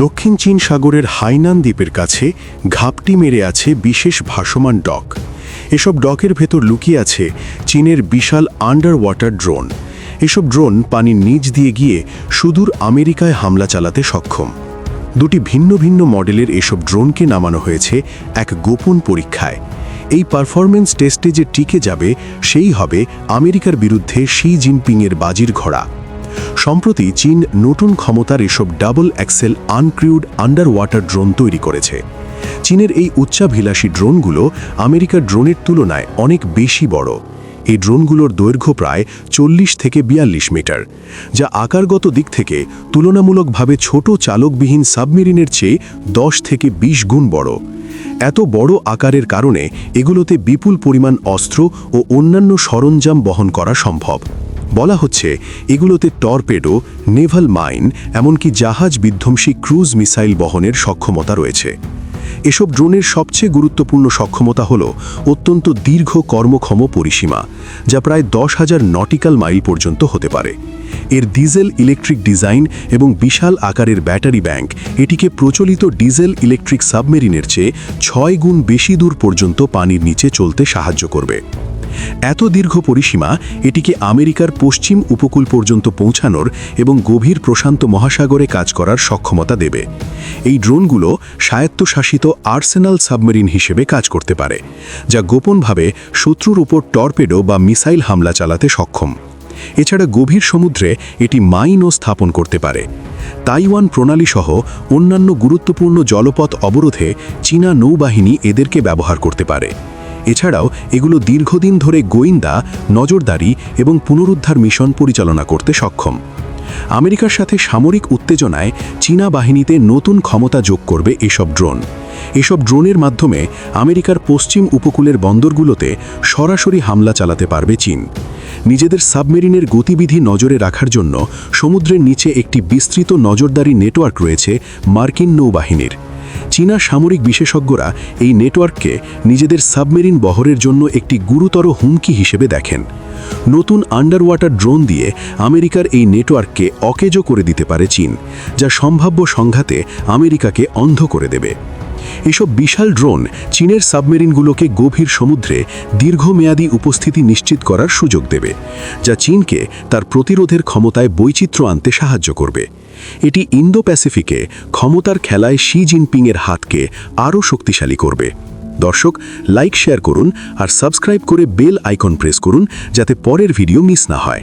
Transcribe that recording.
দক্ষিণ চীন সাগরের হাইনান দ্বীপের কাছে ঘাপটি মেরে আছে বিশেষ ভাসমান ডক। এসব ডকের ভেতর লুকিয়ে আছে চীনের বিশাল আন্ডার ওয়াটার ড্রোন। এসব ড্রোন পানির নিচ দিয়ে গিয়ে সুদূর আমেরিকায় হামলা চালাতে সক্ষম। দুটি ভিন্ন ভিন্ন মডেলের এসব ড্রোনকে নামানো হয়েছে এক গোপন পরীক্ষায়। এই পারফরম্যান্স টেস্টে যে টিকে যাবে সেই হবে আমেরিকার বিরুদ্ধে শি জিনপিংয়ের বাজির ঘোড়া। সম্প্রতি চীন নতুন ক্ষমতার এসব double axle uncrewed underwater drone তৈরি করেছে। চীনের এই উচ্চাভিলাষী ড্রোনগুলো আমেরিকার ড্রোনের তুলনায় অনেক বেশি বড়। এই ড্রোনগুলোর দৈর্ঘ্য প্রায় 40 থেকে 42 মিটার, যা আকারগত দিক থেকে তুলনামূলকভাবে ছোট চালকবিহীন সাবমেরিনের চেয়ে 10 থেকে 20 গুণ বড়। এত বড় আকারের কারণে এগুলোতে বিপুল পরিমাণ অস্ত্র ও অন্যান্য সরঞ্জাম বহন করা সম্ভব। বলা হচ্ছে এগুলোতে টর্পেডো, নেভাল মাইন, এমনকি জাহাজ বিধ্বংসী ক্রুজ মিসাইল বহনের সক্ষমতা রয়েছে। এসব ড্রোনের সবচেয়ে গুরুত্বপূর্ণ সক্ষমতা হল অত্যন্ত দীর্ঘ কর্মক্ষম পরিসীমা, যা প্রায় 10,000 নটিক্যাল মাইল পর্যন্ত হতে পারে। এর ডিজেল ইলেকট্রিক ডিজাইন এবং বিশাল আকারের ব্যাটারি ব্যাংক এটিকে প্রচলিত ডিজেল ইলেকট্রিক সাবমেরিনের চেয়ে 6 গুণ বেশি দূর পর্যন্ত পানির নিচে চলতে সাহায্য করবে। এত দীর্ঘ পরিসীমা এটিকে আমেরিকার পশ্চিম উপকূল পর্যন্ত পৌঁছানোর এবং গভীর প্রশান্ত মহাসাগরে কাজ করার সক্ষমতা দেবে। এই ড্রোনগুলো স্বায়ত্তশাসিত আর্সেনাল সাবমেরিন হিসেবে কাজ করতে পারে, যা গোপনভাবে শত্রুর উপর টর্পেডো বা মিসাইল হামলা চালাতে সক্ষম। এছাড়া গভীর সমুদ্রে এটি মাইনও স্থাপন করতে পারে। তাইওয়ান প্রণালীসহ অন্যান্য গুরুত্বপূর্ণ জলপথ অবরোধে চীনা নৌবাহিনী এদেরকে ব্যবহার করতে পারে। এছাড়াও এগুলো দীর্ঘদিন ধরে গোয়েন্দা, নজরদারি এবং পুনরুদ্ধার মিশন পরিচালনা করতে সক্ষম। আমেরিকার সাথে সামরিক উত্তেজনায় চীনা বাহিনীতে নতুন ক্ষমতা যোগ করবে এসব ড্রোন। এসব ড্রোনের মাধ্যমে আমেরিকার পশ্চিম উপকূলের বন্দরগুলোতে সরাসরি হামলা চালাতে পারবে চীন। নিজেদের সাবমেরিনের গতিবিধি নজরে রাখার জন্য সমুদ্রের নিচে একটি বিস্তৃত নজরদারি নেটওয়ার্ক রয়েছে মার্কিন নৌবাহিনীর। চীনা সামরিক বিশেষজ্ঞরা এই নেটওয়ার্ককে নিজেদের সাবমেরিন বহরের জন্য একটি গুরুতর হুমকি হিসেবে দেখেন। নতুন আন্ডার ওয়াটার ড্রোন দিয়ে আমেরিকার এই নেটওয়ার্ককে অকেজো করে দিতে পারে চীন, যা সম্ভাব্য সংঘাতে আমেরিকাকে অন্ধ করে দেবে। এসব বিশাল ড্রোন চীনের সাবমেরিনগুলোকে গভীর সমুদ্রে দীর্ঘমেয়াদী উপস্থিতি নিশ্চিত করার সুযোগ দেবে, যা চীনকে তার প্রতিরোধের ক্ষমতায় বৈচিত্র্য আনতে সাহায্য করবে। এটি ইন্দো প্যাসিফিকে ক্ষমতার খেলায় শি জিনপিংয়ের হাতকে আরও শক্তিশালী করবে। দর্শক, লাইক শেয়ার করুন আর সাবস্ক্রাইব করে বেল আইকন প্রেস করুন, যাতে পরের ভিডিও মিস না হয়।